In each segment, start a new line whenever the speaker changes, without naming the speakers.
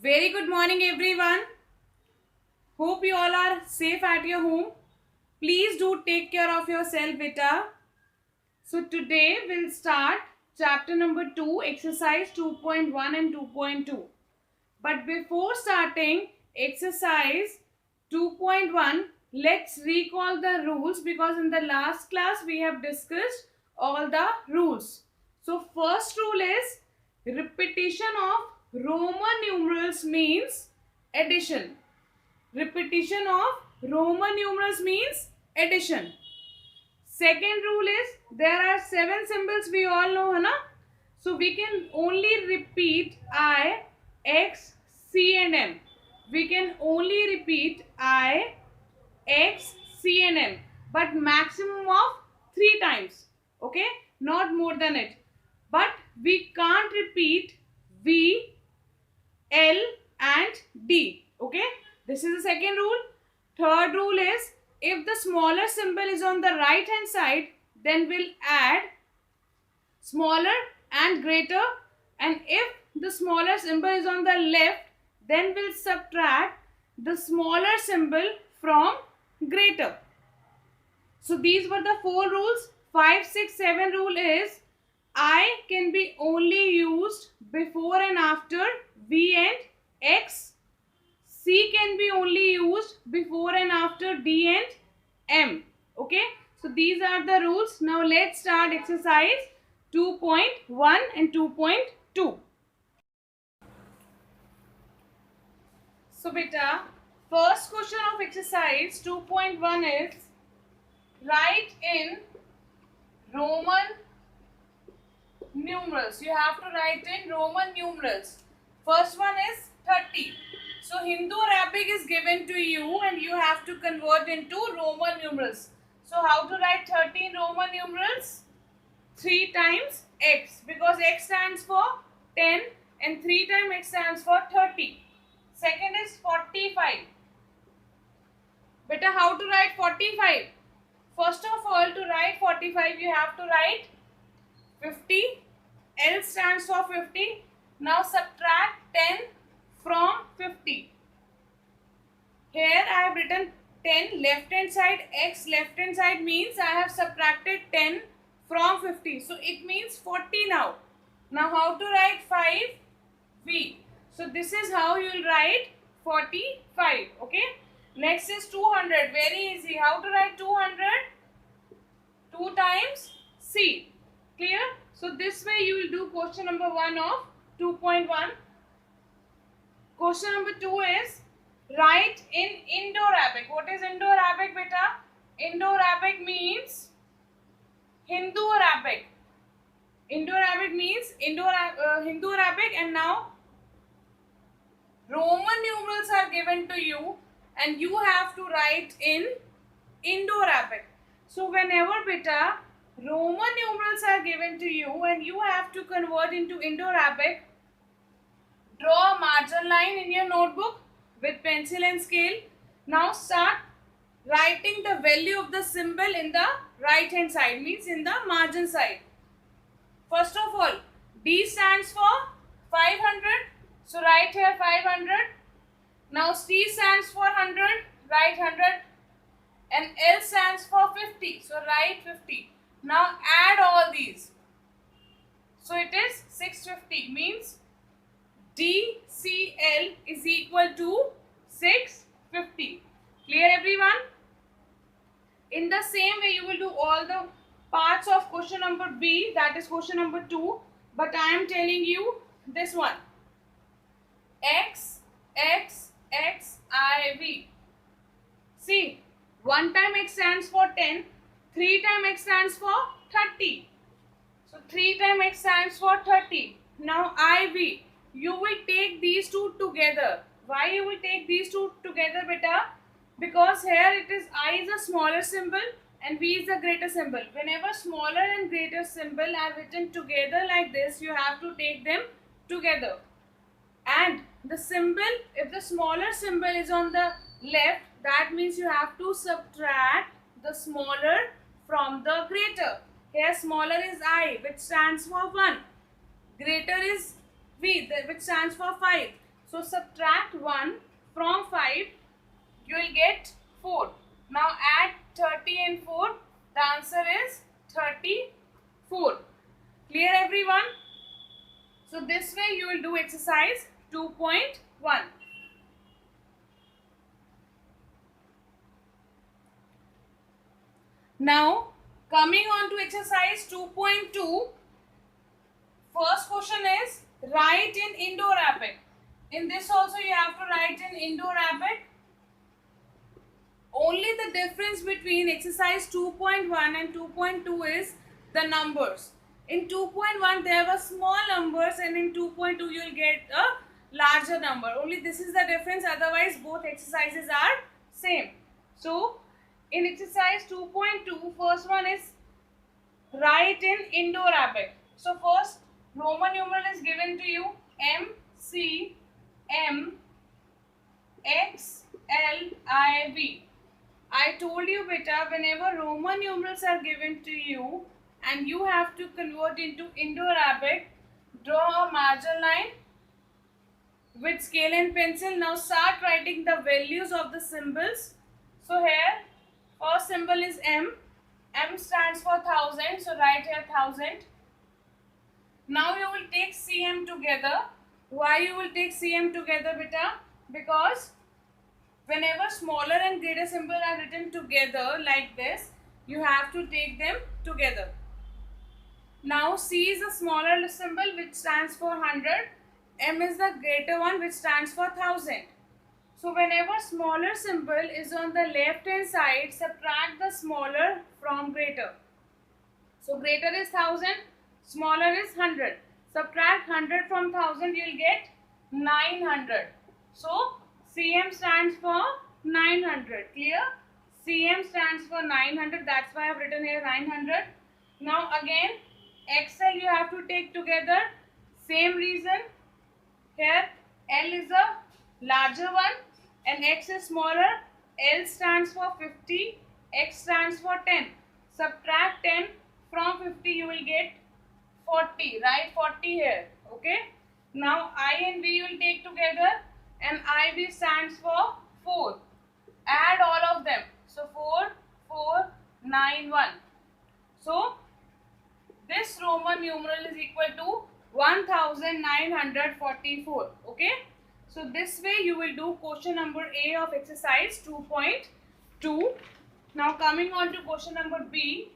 Very good morning, everyone. Hope you all are safe at your home. Please do take care of yourself, beta. So, today we'll start chapter number 2, exercise 2.1 and 2.2. But before starting exercise 2.1, let's recall the rules because in the last class we have discussed all the rules. So, first rule is repetition of Roman numerals means addition. Repetition of Roman numerals means addition. Second rule is there are 7 symbols we all know, है ना? So we can only repeat I, X, C and M. We can only repeat I, X, C and M, but maximum of 3 times. Okay, not more than it. But we can't repeat V, L and D. Okay, this is the second rule. Third rule is if the smaller symbol is on the right hand side, then we'll add smaller and greater, and if the smaller symbol is on the left, then we'll subtract the smaller symbol from greater. So these were the 4 rules. 5, 6, 7 rule is I can be only used before and after V and X. C can be only used before and after D and M. Okay. So these are the rules. Now let's start exercise 2.1 and 2.2. So beta, first question of exercise 2.1 is write in Roman numerals. You have to write in Roman numerals. First one is 30. So Hindu Arabic is given to you and you have to convert into Roman numerals. So how to write 30 in Roman numerals? 3 times x, because x stands for 10 and 3 times x stands for 30. Second is 45. Beta, how to write 45? First of all, to write 45 you have to write 50. L stands for 50. Now subtract 10 from 50. Here I have written 10 left hand side, x left hand side means I have subtracted 10 from 50. So it means 40 now. Now how to write 5V? So this is how you will write 45. Okay. Next is 200. Very easy. How to write 200? 2 times C. Clear? So this way you will do question number 1 of 2.1. Question number 2 is write in Indo-Arabic. What is Indo-Arabic, beta? Indo-Arabic means Hindu-Arabic. Indo-Arabic means Hindu-Arabic, and now Roman numerals are given to you and you have to write in Indo-Arabic. So whenever beta Roman numerals are given to you and you have to convert into Indo-Arabic, draw a margin line in your notebook with pencil and scale. Now start writing the value of the symbol in the right hand side, means in the margin side. First of all, D stands for 500. So write here 500. Now C stands for 100. Write 100. And L stands for 50. So write 50. Now add all these. So it is 650, means DCL is equal to 650. Clear, everyone? In the same way you will do all the parts of question number B, that is question number 2, but I am telling you this one. X, X, X, I, V. See, 1 time X stands for 10, 3 time X stands for 30. So 3 time X stands for 30. Now I, V. You will take these two together. Why you will take these two together, beta? Because here it is I is a smaller symbol and V is a greater symbol. Whenever smaller and greater symbol are written together like this, you have to take them together. And the symbol, if the smaller symbol is on the left, that means you have to subtract the smaller from the greater. Here smaller is I, which stands for 1. Greater is V, which stands for 5. So subtract 1 from 5, you will get 4. Now add 30 and 4, the answer is 34. Clear everyone? So this way you will do exercise 2.1. Now coming on to exercise 2.2, first question is write in Indo-Arabic. In this also you have to write in Indo-Arabic. Only the difference between exercise 2.1 and 2.2 is the numbers. In 2.1 there were small numbers and in 2.2 you will get a larger number. Only this is the difference, otherwise both exercises are same. So in exercise 2.2, first one is write in Indo-Arabic. So first Roman numeral is given to you, M, C, M, X, L, I, V. I told you beta, whenever Roman numerals are given to you and you have to convert into Indo-Arabic, draw a margin line with scale and pencil. Now start writing the values of the symbols. So here, first symbol is M. M stands for 1000, so write here 1000. Now you will take CM together. Why you will take CM together beta? Because whenever smaller and greater symbol are written together like this, you have to take them together. Now C is the smaller symbol which stands for 100. M is the greater one which stands for 1000. So whenever smaller symbol is on the left hand side, subtract the smaller from greater. So greater is 1000, smaller is 100. Subtract 100 from 1000, you will get 900. So CM stands for 900. Clear? CM stands for 900. That's why I have written here 900. Now again, XL you have to take together. Same reason. Here L is a larger one and X is smaller. L stands for 50. X stands for 10. Subtract 10 from 50, you will get 40. Write 40 here. Okay. Now I and V you will take together. And IV stands for 4. Add all of them. So 4, 4, 9, 1. So this Roman numeral is equal to 1944. Okay. So this way you will do question number A of exercise 2.2. Now coming on to question number B.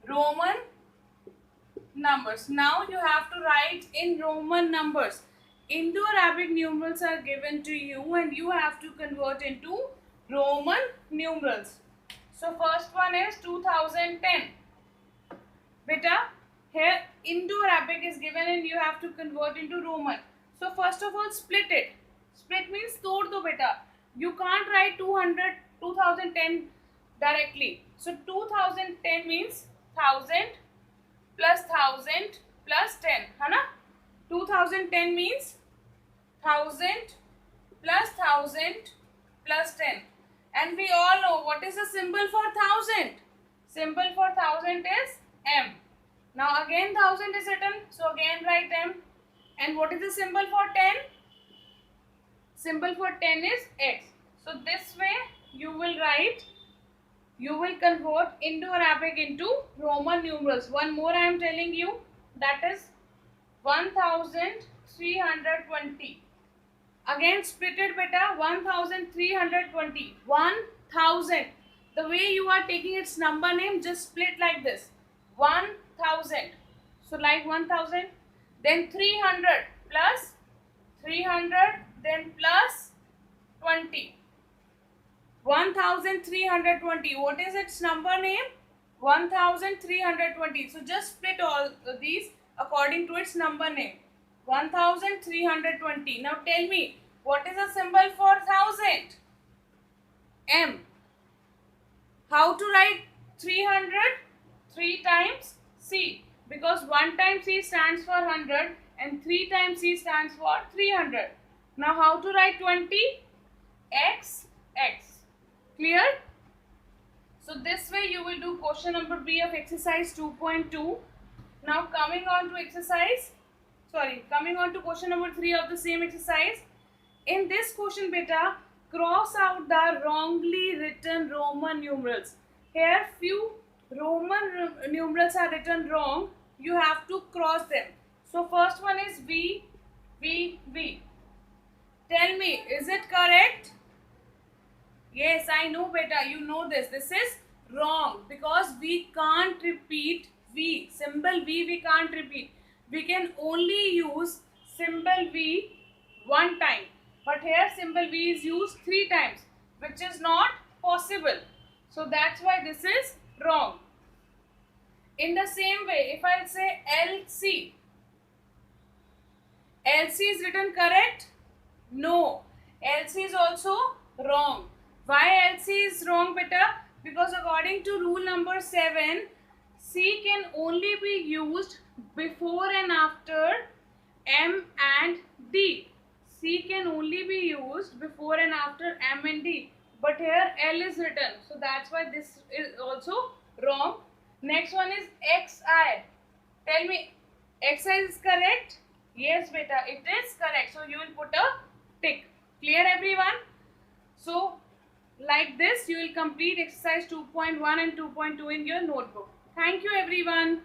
Roman numbers. Now you have to write in Roman numbers. Indo-Arabic numerals are given to you and you have to convert into Roman numerals. So first one is 2010. Beta, here Indo-Arabic is given and you have to convert into Roman. So first of all split it. Split means tod do beta. You can't write 2010 directly. So 2010 means 1000 plus 1000 plus 10, है ना? 2010 means 1000 plus 1000 plus 10. And we all know what is the symbol for 1000. Symbol for 1000 is M. Now again 1000 is written, so again write M. And what is the symbol for 10? Symbol for 10 is X. So this way you will write, you will convert Indo-Arabic into Roman numerals. One more I am telling you, that is 1320. Again split it beta, 1320. 1000. The way you are taking its number name, just split like this. 1000. So like 1000. Then 300 plus 300. Then plus 20. 1320. What is its number name? 1320. So just split all these according to its number name. 1320. Now tell me, what is the symbol for 1000? M. How to write 300? 3 times C. Because 1 time C stands for 100 and 3 times C stands for 300. Now how to write 20? X, X. Clear? So this way you will do question number B of exercise 2.2. Now coming on to exercise Coming on to question number 3 of the same exercise. In this question, beta, cross out the wrongly written Roman numerals. Here few Roman numerals are written wrong. You have to cross them. So first one is V, V, V. Tell me, is it correct? Yes, I know, beta. You know this. This is wrong because we can't repeat V. Symbol V we can't repeat. We can only use symbol V one time. But here symbol V is used 3 times, which is not possible. So that's why this is wrong. In the same way, if I say LC, LC is written correct? No. LC is also wrong. Why LC is wrong, beta? Because according to rule number 7, C can only be used before and after M and D. C can only be used before and after M and D. But here L is written. So that's why this is also wrong. Next one is XI. Tell me, XI is correct? Yes, beta, it is correct. So you will put a tick. Clear, everyone? So like this, you will complete exercise 2.1 and 2.2 in your notebook. Thank you, everyone.